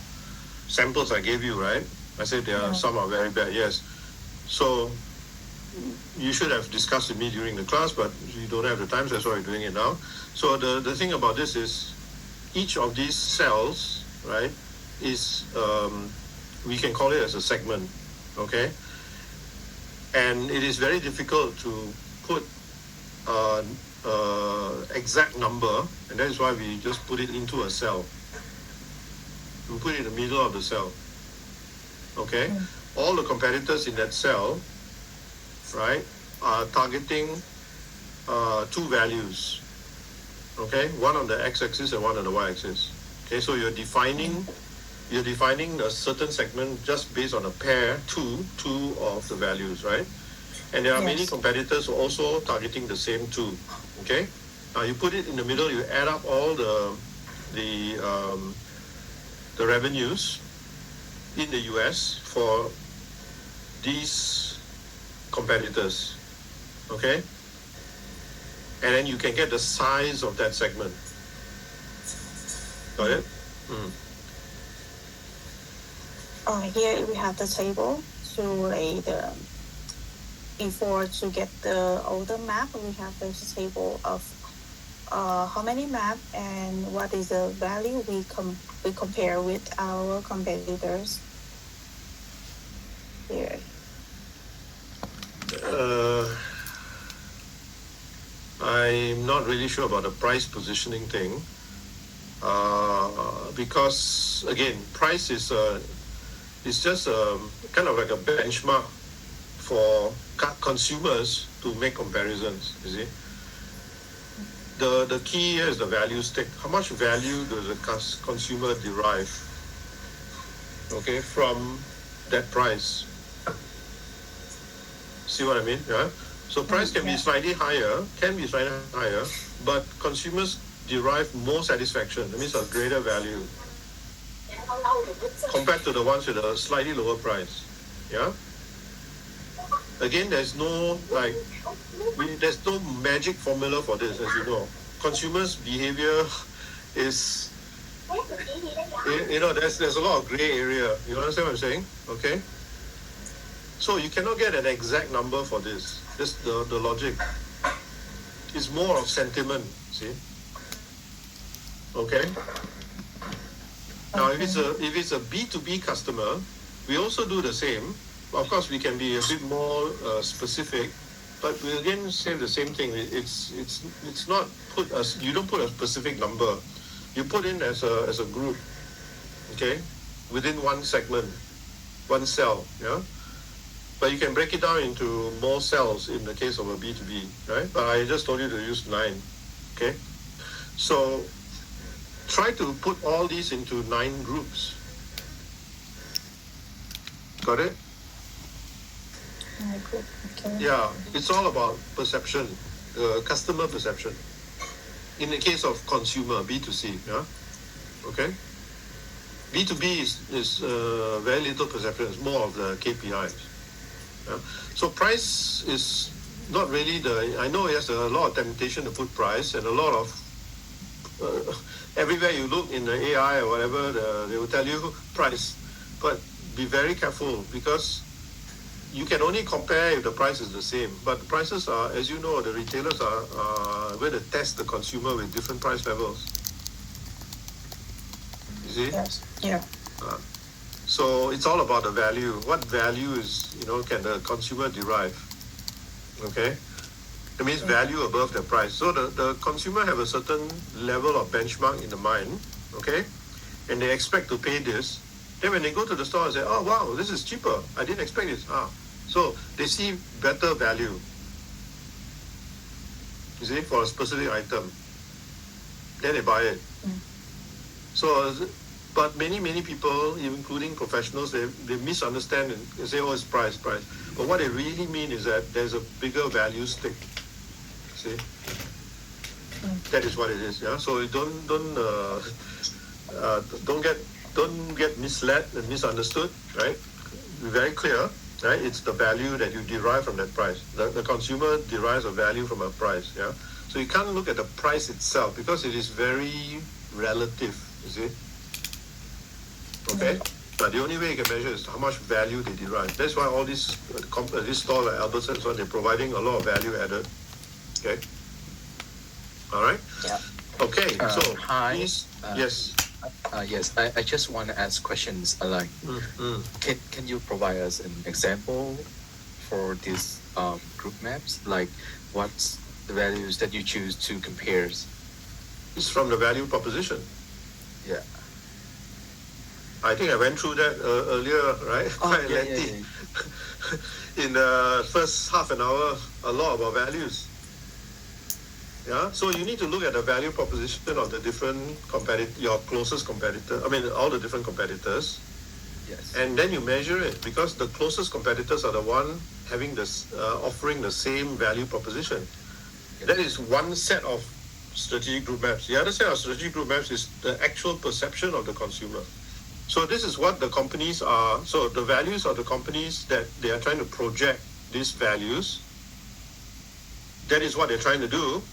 samples I gave you, right? I said some are very bad. Yes. So you should have discussed with me during the class, but you don't have the time, so that's why we're doing it now. So the thing about this is, each of these cells, right, is we can call it as a segment, okay? And it is very difficult to put exact number, and that is why we just put it into a cell. We put it in the middle of the cell, okay? All the competitors in that cell, right, are targeting two values, okay? One on the x-axis and one on the y-axis. Okay, so you're defining a certain segment just based on a pair, two of the values, right? And there are many competitors also targeting the same two. Okay, now you put it in the middle. You add up all the revenues in the US for these competitors. Okay, and then you can get the size of that segment. Got it? Here we have the table to lay the. Before to get the older map, we have this table of how many map and what is the value we compare with our competitors. Here. I'm not really sure about the price positioning thing, because again, price is just kind of like a benchmark for consumers to make comparisons. You see, the key here is the value stick. How much value does the consumer derive, okay, from that price? See what I mean? Yeah. So price can be slightly higher, but consumers derive more satisfaction. That means a greater value compared to the ones with a slightly lower price. Yeah. Again, there's no magic formula for this, as you know. Consumers' behavior is, there's a lot of gray area. You understand what I'm saying? Okay. So you cannot get an exact number for this. Just the logic. It's more of sentiment. See. Okay. Now, if it's a B2B customer, we also do the same. Of course, we can be a bit more specific, but we again say the same thing. It's not you don't put a specific number. You put in as a group, okay, within one segment, one cell, yeah. But you can break it down into more cells in the case of a B2B, right? But I just told you to use 9, okay. So try to put all these into 9 groups. Got it? Okay. Yeah, it's all about perception, customer perception. In the case of consumer, B2C, yeah? Okay? B2B is very little perception, it's more of the KPIs. Yeah? So price is not really I know there's a lot of temptation to put price, and a lot of, everywhere you look in the AI or whatever, they will tell you price. But be very careful, because you can only compare if the price is the same. But the prices are, as you know, the retailers are going to test the consumer with different price levels. You see? Yes. Yeah. So it's all about the value. What value can the consumer derive? Okay? It means value above the price. So the consumer have a certain level of benchmark in the mind, okay? And they expect to pay this. Then when they go to the store and say, oh wow, this is cheaper. I didn't expect this. So they see better value. You see, for a specific item. Then they buy it. So, but many people, including professionals, they misunderstand and say, oh, it's price. But what they really mean is that there's a bigger value stake. See? That is what it is, yeah? So don't get misled and misunderstood, right? Be very clear, right? It's the value that you derive from that price. The consumer derives a value from a price, yeah? So you can't look at the price itself because it is very relative, you see? Okay? But the only way you can measure is how much value they derive. That's why all these stores like Albertsons, so they're providing a lot of value added. Okay? All right? Yeah. Okay, so hi. please, yes. Yes, I just want to ask questions like, can you provide us an example for these group maps? Like, what's the values that you choose to compare? It's from the value proposition. Yeah. I think I went through that earlier, right? Quite lengthy. In the first half an hour, a lot about values. Yeah, so you need to look at the value proposition of the different your closest competitor. I mean, all the different competitors. Yes. And then you measure it because the closest competitors are the one having this offering the same value proposition. Yes. That is one set of strategic group maps. The other set of strategic group maps is the actual perception of the consumer. So this is what the companies are. So the values of the companies that they are trying to project these values. That is what they're trying to do.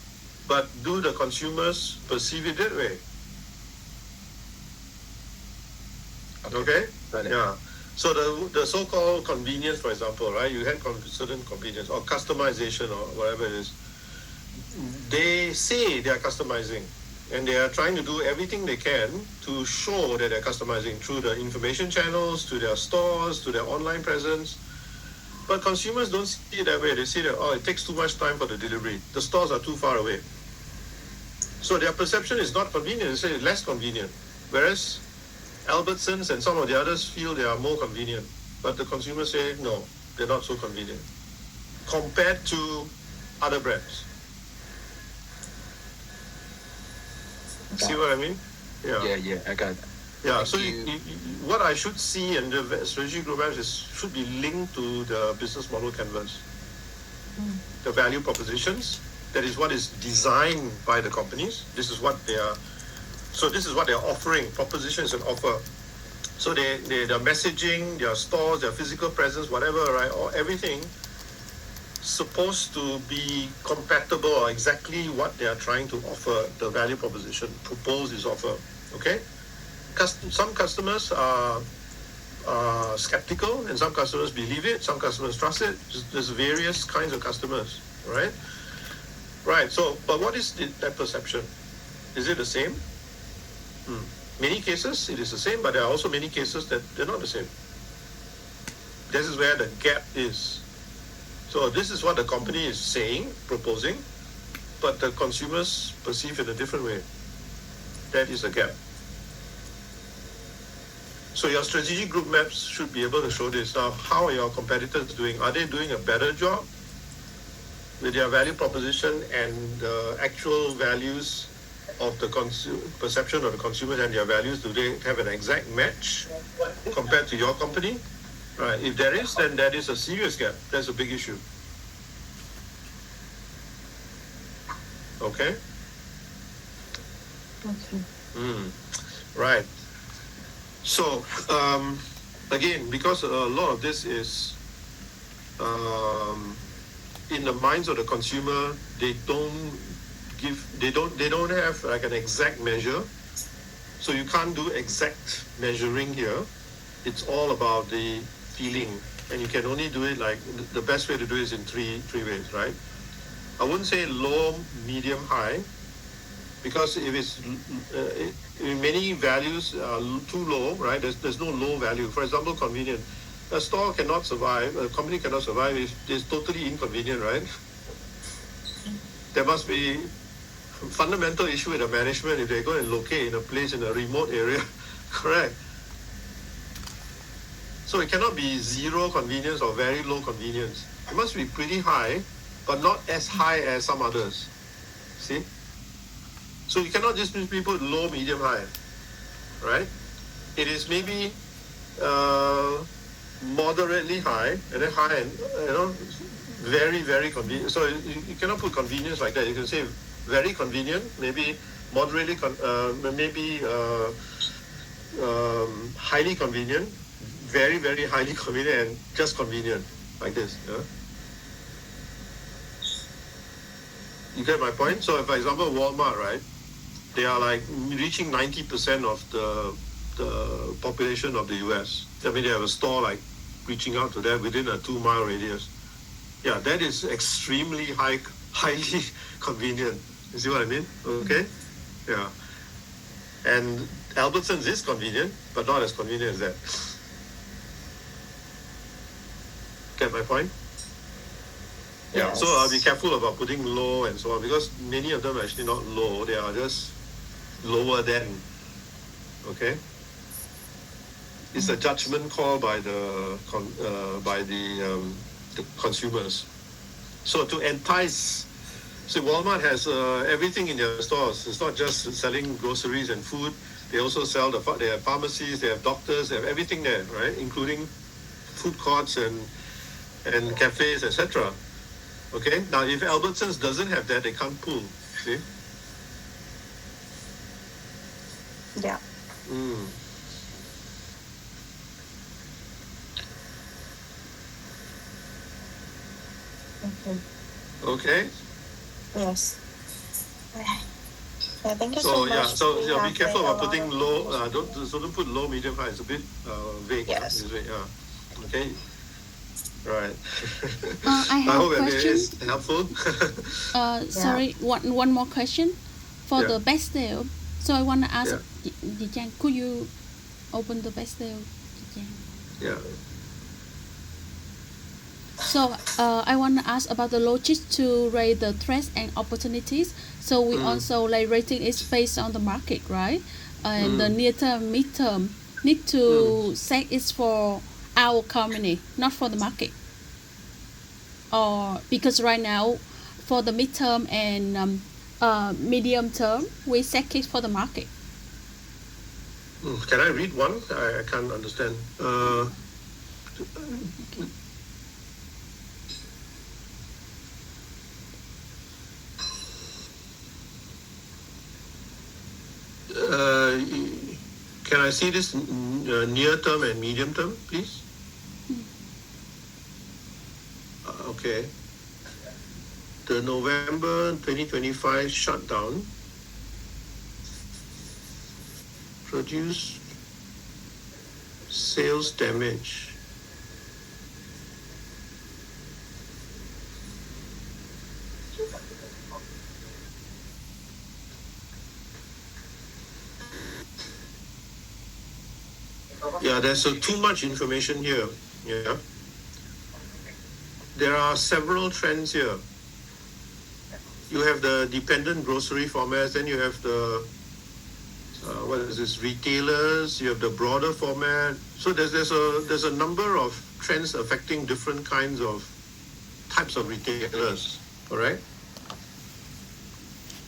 But do the consumers perceive it that way? Okay? Yeah. So the so-called convenience, for example, right? You had certain convenience or customization or whatever it is. They say they are customizing and they are trying to do everything they can to show that they're customizing through the information channels, to their stores, to their online presence. But consumers don't see it that way. They see that, it takes too much time for the delivery. The stores are too far away. So their perception is not convenient, they say it's less convenient. Whereas Albertsons and some of the others feel they are more convenient. But the consumers say, no, they're not so convenient compared to other brands. See what I mean? Yeah, I got it. Yeah, so what I should see in the strategic group maps should be linked to the business model canvas. The value propositions, that is what is designed by the companies. This is what they are. So this is what they're offering. Proposition is an offer. So their messaging, their stores, their physical presence, whatever, right, or everything supposed to be compatible or exactly what they are trying to offer. The value proposition proposed is offer. Okay. Some customers are skeptical and some customers believe it, some customers trust it. There's various kinds of customers, right? Right, so, but what is that perception? Is it the same? Many cases it is the same, but there are also many cases that they're not the same. This is where the gap is. So this is what the company is saying, proposing, but the consumers perceive it a different way. That is a gap. So your strategic group maps should be able to show this. Now, how are your competitors doing? Are they doing a better job with their value proposition and the actual values of the perception of the consumers and their values? Do they have an exact match compared to your company? Right. If there is, then that is a serious gap. That's a big issue. Okay? Right. So, again, because a lot of this is in the minds of the consumer, they don't have like an exact measure. So you can't do exact measuring here. It's all about the feeling, and you can only do it like the best way to do it is in three ways, right? I wouldn't say low, medium, high. because if it's if many values are too low, right? There's no low value. For example, convenient. A store cannot survive. A company cannot survive if it's totally inconvenient, right? There must be fundamental issue with the management if they go and locate in a place in a remote area. Correct. So it cannot be zero convenience or very low convenience. It must be pretty high, but not as high as some others. See? So you cannot just simply put low, medium, high, right? It is maybe moderately high, and then high, and very, very convenient. So you cannot put convenience like that. You can say very convenient, maybe moderately, highly convenient, very, very highly convenient, and just convenient, like this. Yeah? You get my point? So, for example, Walmart, right? They are like reaching 90% of the population of the US. I mean, they have a store like reaching out to them within a 2-mile radius. Yeah, that is extremely highly convenient. You see what I mean? Okay? Yeah. And Albertsons is convenient, but not as convenient as that. Get my point? Yeah, Yes. so I'll be careful about putting low and so on, because many of them are actually not low, they are just lower than. Okay? It's a judgment call by the consumers. So to entice, see, Walmart has everything in their stores. It's not just selling groceries and food. They also sell they have pharmacies, they have doctors, they have everything there, right? Including food courts and cafes, etc. Okay. Now, if Albertsons doesn't have that, they can't pull. See? Yeah. Mm. Okay. Okay. Yes. Yeah, thank you so So much. yeah, so We be have, careful like, a about lot putting of low. information. Don't put low, medium, high. It's a bit vague. Yes. It's vague, yeah. Okay. Right. I have hope a it question. is helpful. Sorry, one more question for Yeah. the best deal. So I want to ask, Yeah. Jiang, could you open the best deal, Jiang? Yeah. So I want to ask about the logic to rate the threats and opportunities. So we also like rating is based on the market, right? And the near term, mid term need to set is for our company, not for the market. Or because right now, for the midterm and medium term, we set it for the market. Can I read one? I can't understand. Can I see this near term and medium term, please? Okay. The November 2025 shutdown produced sales damage. Yeah, there's too much information here. Yeah. There are several trends here. You have the dependent grocery formats, then you have the what is this, retailers, you have the broader format. So there's a number of trends affecting different kinds of types of retailers, correct?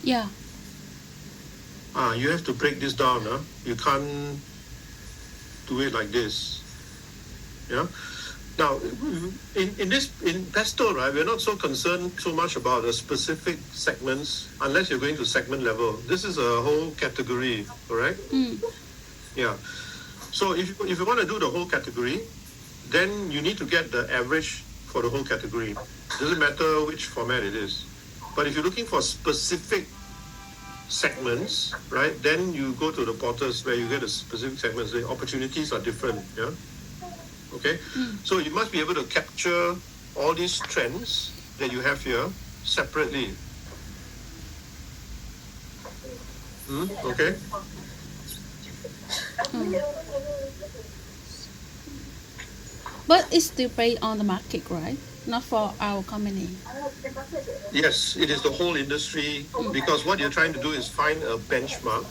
Yeah. You have to break this down. You can't do it like this. Yeah. Now, in Pesto, right, we're not so concerned so much about the specific segments unless you're going to segment level. This is a whole category, correct? Yeah. So if you want to do the whole category, then you need to get the average for the whole category. Doesn't matter which format it is. But if you're looking for specific segments, right, then you go to the portals where you get the specific segments. The opportunities are different, yeah? Okay? So you must be able to capture all these trends that you have here separately. Okay. But it's still based on the market, right? Not for our company. Yes, it is the whole industry because what you're trying to do is find a benchmark.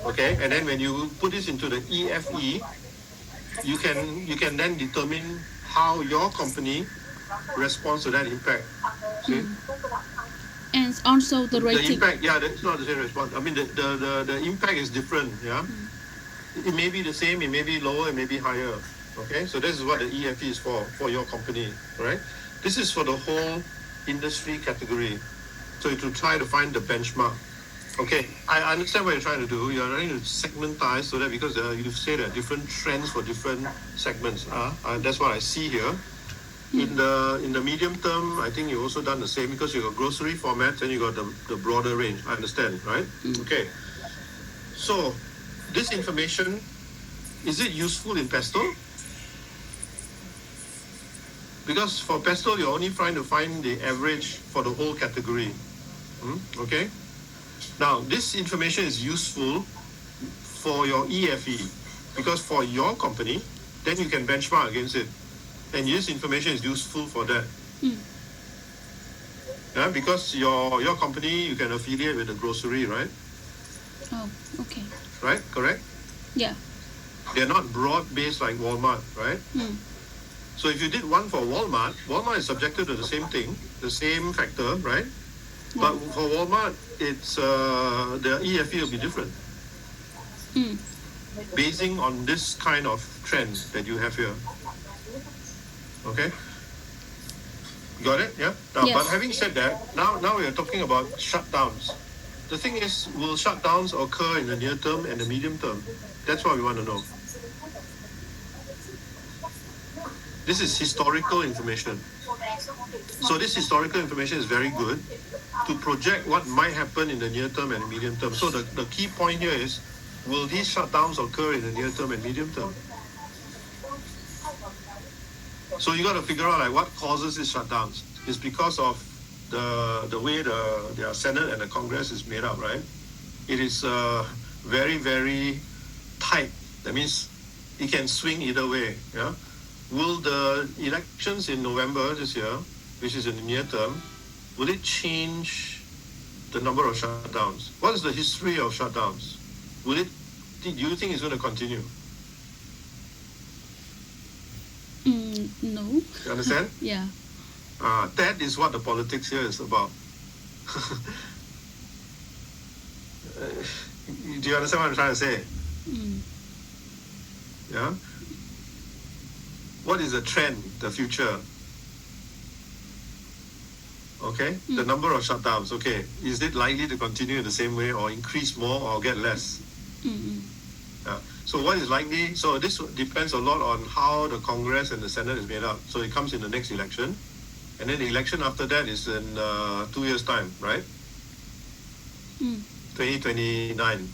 Okay, and then when you put this into the EFE, you can then determine how your company responds to that impact. See? And also the The rating. impact, yeah, that's not the same response. I mean, the impact is different, yeah. It may be the same, it may be lower, it may be higher. Okay, so this is what the EFE is for your company, right? This is for the whole industry category. So to try to find the benchmark. Okay, I understand what you're trying to do. You're trying to segmentize so that because you say there are different trends for different segments. That's what I see here. In the medium term, I think you also done the same because you got grocery formats and you got the broader range. I understand, right? Okay. So this information, is it useful in Pesto? Because for Pesto, you're only trying to find the average for the whole category. Okay. Now this information is useful for your EFE because for your company, then you can benchmark against it. And this information is useful for that. Yeah, because your company, you can affiliate with the grocery, right? Oh, okay. Right? Correct? Yeah. They're not broad-based like Walmart, right? So if you did one for Walmart, Walmart is subjected to the same thing, the same factor, right? But for Walmart, it's the EFE will be different. Basing on this kind of trend that you have here. Okay? Got it? Yeah? Now, Yes. But having said that, now we are talking about shutdowns. The thing is, will shutdowns occur in the near term and the medium term? That's what we want to know. This is historical information. So this historical information is very good to project what might happen in the near term and medium term. So the key point here is, will these shutdowns occur in the near term and medium term? So you got to figure out like what causes these shutdowns. It's because of the way the Senate and the Congress is made up, right? It is very, very tight. That means it can swing either way. Yeah. Will the elections in November this year, which is in the near term, will it change the number of shutdowns? What is the history of shutdowns? Do you think it's going to continue? No. You understand? Yeah. That is what the politics here is about. Do you understand what I'm trying to say? Yeah? What is the trend, the future? Okay? The number of shutdowns, okay. Is it likely to continue in the same way or increase more or get less? So what is likely? So this depends a lot on how the Congress and the Senate is made up. So it comes in the next election. And then the election after that is in 2 years' time, right? 2029.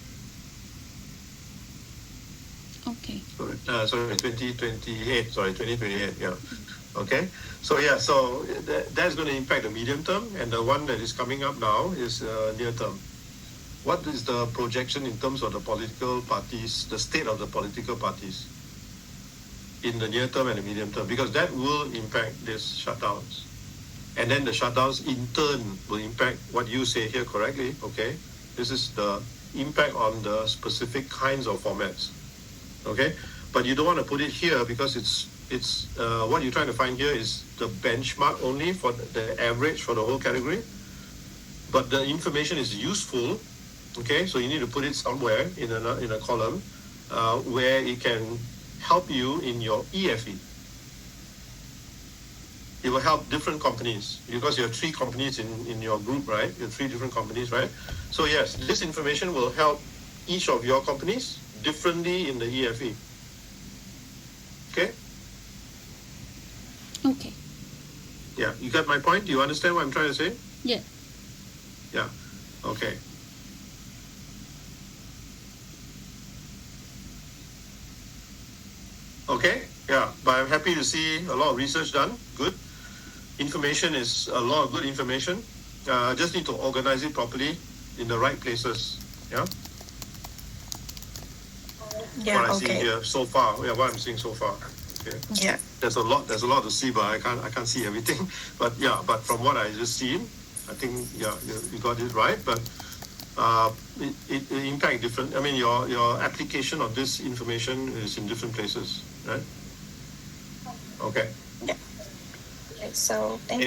Okay. Sorry, 2028. Sorry, 2028. Yeah. Okay. So yeah. So that's going to impact the medium term, and the one that is coming up now is near term. What is the projection in terms of the political parties, the state of the political parties in the near term and the medium term? Because that will impact these shutdowns. And then the shutdowns in turn will impact what you say here correctly. Okay. This is the impact on the specific kinds of formats. Okay. But you don't want to put it here because it's what you're trying to find here is the benchmark only for the average for the whole category. But the information is useful. Okay, so you need to put it somewhere in a column where it can help you in your EFE. It will help different companies because you have 3 companies in your group, right? You have 3 different companies, right? So yes, this information will help each of your companies differently in the EFE. Okay? Okay. Yeah, you got my point? Do you understand what I'm trying to say? Yeah. Yeah. Okay. Okay, yeah, but I'm happy to see a lot of research done. Good. Information is a lot of good information. Just need to organize it properly in the right places. Yeah. Yeah. What I see Okay. here so far. Yeah, what I'm seeing so far. Okay. Yeah. There's a lot to see, but I can't see everything. But yeah, but from what I just seen, I think you got it right. But it impact different. I mean, your application of this information is in different places, right? Okay. Okay, so thank Any you.